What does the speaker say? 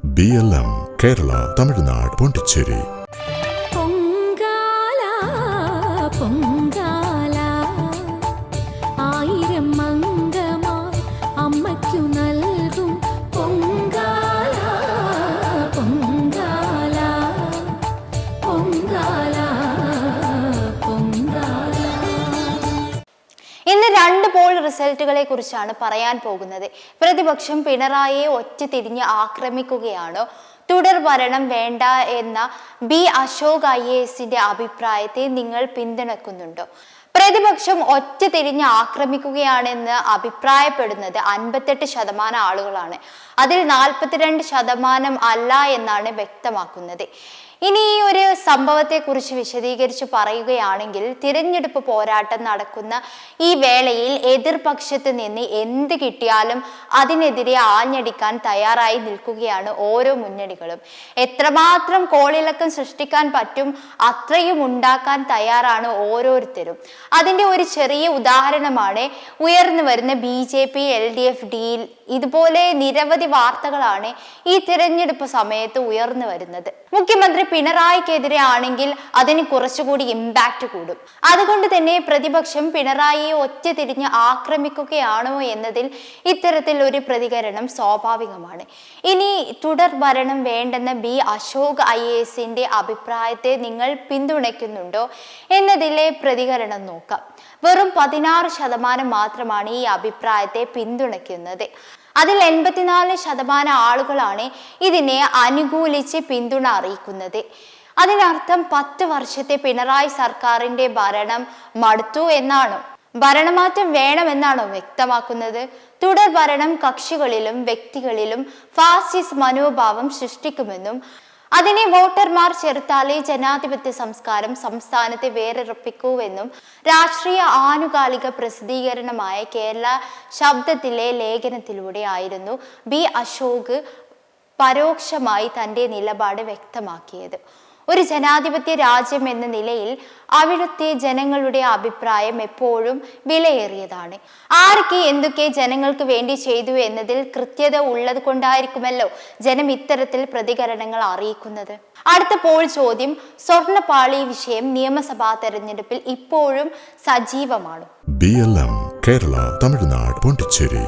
BLM Kerala Tamil Nadu Pondicherry. Pongala Pongala ആയിരം മംഗമായി അമ്മയ്ക്കു നൽകും പൊങ്കാല പൊങ്കാല പൊങ്കാല പൊങ്കാല. ഇന്ന് രണ്ട് പോൾ റിസൾട്ടുകളെ കുറിച്ചാണ് പറയാൻ പോകുന്നത്. പ്രതിപക്ഷം പിണറായിയെ ഒറ്റതിരിഞ്ഞ് ആക്രമിക്കുകയാണോ, തുടർ ഭരണം വേണ്ട എന്ന ബി അശോക് IASന്റെ അഭിപ്രായത്തെ നിങ്ങൾ പിന്തുണയ്ക്കുന്നുണ്ടോ? പ്രതിപക്ഷം ഒറ്റതിരിഞ്ഞ് ആക്രമിക്കുകയാണെന്ന് അഭിപ്രായപ്പെടുന്നത് 58% ആളുകളാണ്. അതിൽ 42% അല്ല എന്നാണ് വ്യക്തമാക്കുന്നത്. ഇനി ഈ ഒരു സംഭവത്തെ കുറിച്ച് വിശദീകരിച്ച് പറയുകയാണെങ്കിൽ, തിരഞ്ഞെടുപ്പ് പോരാട്ടം നടക്കുന്ന ഈ വേളയിൽ എതിർപക്ഷത്ത് നിന്ന് എന്ത് കിട്ടിയാലും അതിനെതിരെ ആഞ്ഞടിക്കാൻ തയ്യാറായി നിൽക്കുകയാണ് ഓരോ മുന്നണികളും. എത്രമാത്രം കോളിളക്കം സൃഷ്ടിക്കാൻ പറ്റും അത്രയും ഉണ്ടാക്കാൻ തയ്യാറാണ് ഓരോരുത്തരും. അതിന്റെ ഒരു ചെറിയ ഉദാഹരണമാണ് ഉയർന്നു വരുന്ന BJP LDF ഡീൽ. ഇതുപോലെ നിരവധി വാർത്തകളാണ് ഈ തിരഞ്ഞെടുപ്പ് സമയത്ത് ഉയർന്നു വരുന്നത്. മുഖ്യമന്ത്രി പിണറായിക്കെതിരെ ആണെങ്കിൽ അതിന് കുറച്ചുകൂടി ഇമ്പാക്റ്റ് കൂടും. അതുകൊണ്ട് തന്നെ പ്രതിപക്ഷം പിണറായിയെ ഒറ്റതിരിഞ്ഞ് ആക്രമിക്കുകയാണോ എന്നതിൽ ഇത്തരത്തിൽ ഒരു പ്രതികരണം സ്വാഭാവികമാണ്. ഇനി തുടർ ഭരണം വേണ്ടെന്ന ബി അശോക് IASന്റെ അഭിപ്രായത്തെ നിങ്ങൾ പിന്തുണയ്ക്കുന്നുണ്ടോ എന്നതിലെ പ്രതികരണം നോക്കാം. വെറും 16% മാത്രമാണ് ഈ അഭിപ്രായത്തെ പിന്തുണയ്ക്കുന്നത്. അതിൽ 84% ആളുകളാണ് ഇതിനെ അനുകൂലിച്ച് പിന്തുണ അറിയിക്കുന്നത്. അതിനർത്ഥം 10 വർഷത്തെ പിണറായി സർക്കാരിന്റെ ഭരണം മടുത്തു എന്നാണോ? ഭരണമാറ്റം വേണമെന്നാണോ വ്യക്തമാക്കുന്നത്? തുടർ ഭരണം കക്ഷികളിലും വ്യക്തികളിലും ഫാസിസ്റ്റ് മനോഭാവം സൃഷ്ടിക്കുമെന്നും അതിനെ വോട്ടർമാർ ചെറുത്താലേ ജനാധിപത്യ സംസ്കാരം സംസ്ഥാനത്തെ വേറിറപ്പിക്കൂവെന്നും രാഷ്ട്രീയ ആനുകാലിക പ്രസിദ്ധീകരണമായ കേരള ശബ്ദത്തിലെ ലേഖനത്തിലൂടെ ആയിരുന്നു ബി അശോക് പരോക്ഷമായി തൻ്റെ നിലപാട് വ്യക്തമാക്കിയത്. ഒരു ജനാധിപത്യ രാജ്യം എന്ന നിലയിൽ അവിടുത്തെ ജനങ്ങളുടെ അഭിപ്രായം എപ്പോഴും വിലയേറിയതാണ്. ആർക്ക് എന്തൊക്കെ ജനങ്ങൾക്ക് വേണ്ടി ചെയ്തു എന്നതിൽ കൃത്യത ഉള്ളത് കൊണ്ടായിരിക്കുമല്ലോ ജനം ഇത്തരത്തിൽ പ്രതികരണങ്ങൾ അറിയിക്കുന്നത്. അടുത്ത പോൾ ചോദ്യം: സ്വർണ്ണപ്പാളി വിഷയം നിയമസഭാ തെരഞ്ഞെടുപ്പിൽ ഇപ്പോഴും സജീവമാണ്. BLM കേരള തമിഴ്നാട് പോണ്ടിച്ചേരി.